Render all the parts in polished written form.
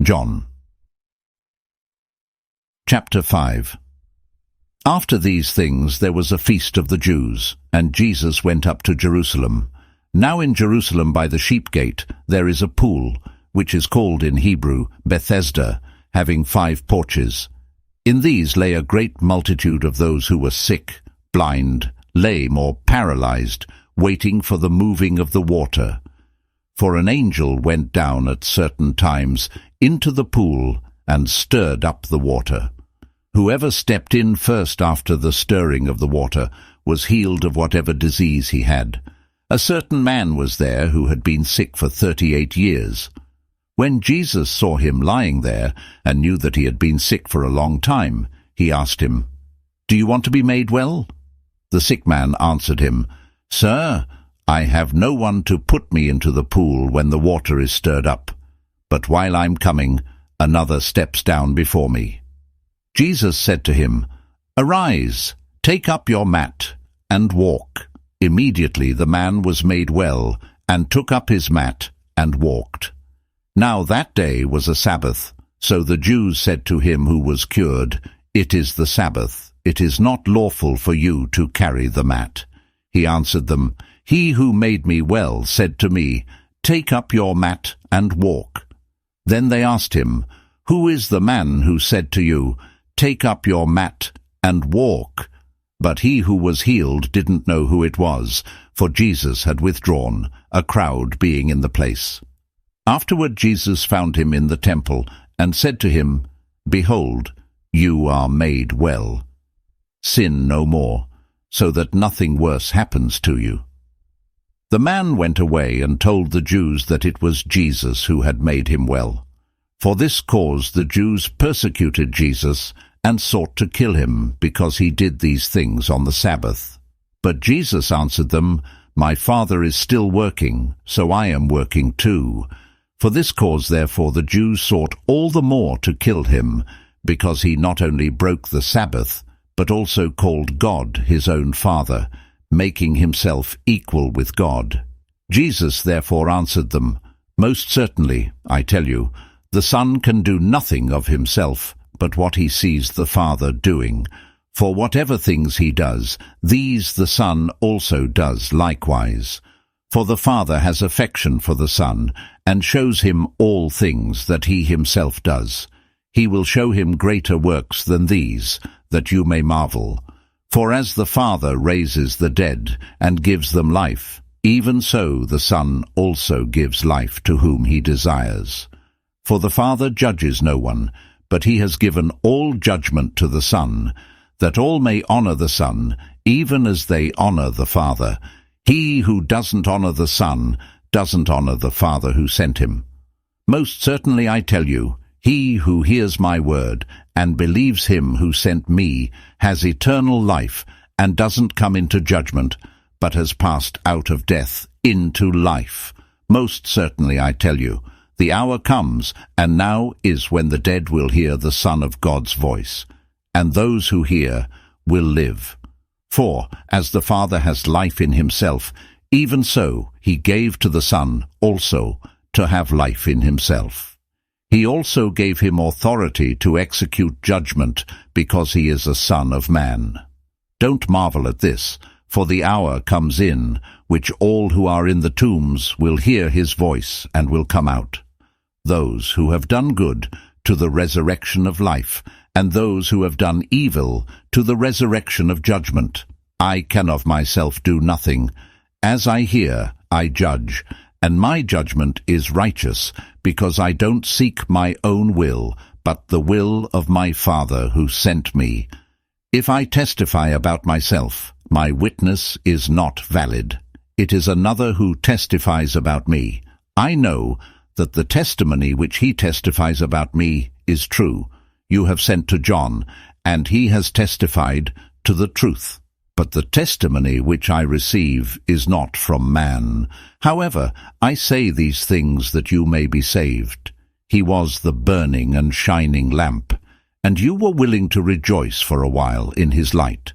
John. Chapter 5. After these things there was a feast of the Jews, and Jesus went up to Jerusalem. Now in Jerusalem by the sheep gate there is a pool, which is called in Hebrew Bethesda, having 5 porches. In these lay a great multitude of those who were sick, blind, lame, or paralyzed, waiting for the moving of the water. For an angel went down at certain times into the pool and stirred up the water. Whoever stepped in first after the stirring of the water was healed of whatever disease he had. A certain man was there who had been sick for 38 years. When Jesus saw him lying there, and knew that he had been sick for a long time, he asked him, "Do you want to be made well?" The sick man answered him, "Sir, I have no one to put me into the pool when the water is stirred up, but while I'm coming, another steps down before me." Jesus said to him, "Arise, take up your mat, and walk." Immediately the man was made well, and took up his mat, and walked. Now that day was a Sabbath, so the Jews said to him who was cured, "It is the Sabbath. It is not lawful for you to carry the mat." He answered them, "He who made me well said to me, 'Take up your mat and walk.'" Then they asked him, "Who is the man who said to you, 'Take up your mat and walk'?" But he who was healed didn't know who it was, for Jesus had withdrawn, a crowd being in the place. Afterward Jesus found him in the temple, and said to him, "Behold, you are made well. Sin no more, so that nothing worse happens to you." The man went away and told the Jews that it was Jesus who had made him well. For this cause the Jews persecuted Jesus and sought to kill him, because he did these things on the Sabbath. But Jesus answered them, "My Father is still working, so I am working too." For this cause therefore the Jews sought all the more to kill him, because he not only broke the Sabbath, but also called God his own Father, making himself equal with God. Jesus therefore answered them, "Most certainly, I tell you, the Son can do nothing of himself, but what he sees the Father doing. For whatever things he does, these the Son also does likewise. For the Father has affection for the Son, and shows him all things that he himself does. He will show him greater works than these, that you may marvel. For as the Father raises the dead, and gives them life, even so the Son also gives life to whom he desires. For the Father judges no one, but he has given all judgment to the Son, that all may honor the Son, even as they honor the Father. He who doesn't honor the Son doesn't honor the Father who sent him. Most certainly I tell you, he who hears my word and believes him who sent me has eternal life, and doesn't come into judgment, but has passed out of death into life. Most certainly I tell you, the hour comes, and now is, when the dead will hear the Son of God's voice, and those who hear will live. For, as the Father has life in himself, even so he gave to the Son also to have life in himself. He also gave him authority to execute judgment, because he is a Son of Man. Don't marvel at this, for the hour comes in, which all who are in the tombs will hear his voice and will come out. Those who have done good, to the resurrection of life, and those who have done evil, to the resurrection of judgment. I can of myself do nothing. As I hear, I judge, and my judgment is righteous, because I don't seek my own will, but the will of my Father who sent me. If I testify about myself, my witness is not valid. It is another who testifies about me. I know that the testimony which he testifies about me is true. You have sent to John, and he has testified to the truth. But the testimony which I receive is not from man. However, I say these things that you may be saved. He was the burning and shining lamp, and you were willing to rejoice for a while in his light.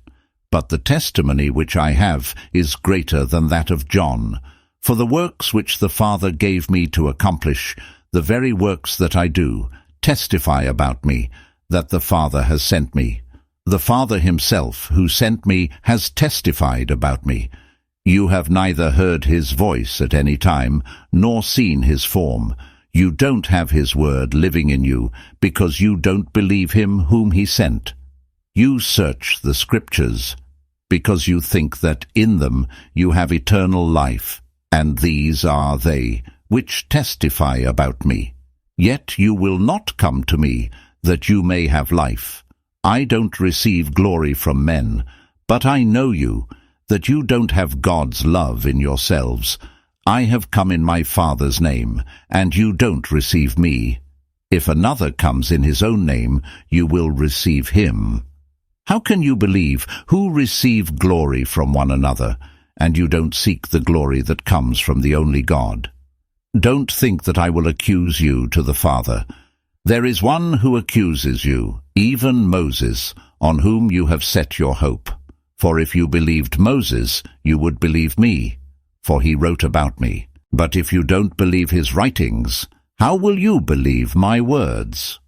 But the testimony which I have is greater than that of John. For the works which the Father gave me to accomplish, the very works that I do testify about me, that the Father has sent me. The Father himself, who sent me, has testified about me. You have neither heard his voice at any time, nor seen his form. You don't have his word living in you, because you don't believe him whom he sent. You search the Scriptures, because you think that in them you have eternal life, and these are they which testify about me. Yet you will not come to me, that you may have life. I don't receive glory from men, but I know you, that you don't have God's love in yourselves. I have come in my Father's name, and you don't receive me. If another comes in his own name, you will receive him. How can you believe who receive glory from one another, and you don't seek the glory that comes from the only God? Don't think that I will accuse you to the Father. There is one who accuses you, even Moses, on whom you have set your hope. For if you believed Moses, you would believe me, for he wrote about me. But if you don't believe his writings, how will you believe my words?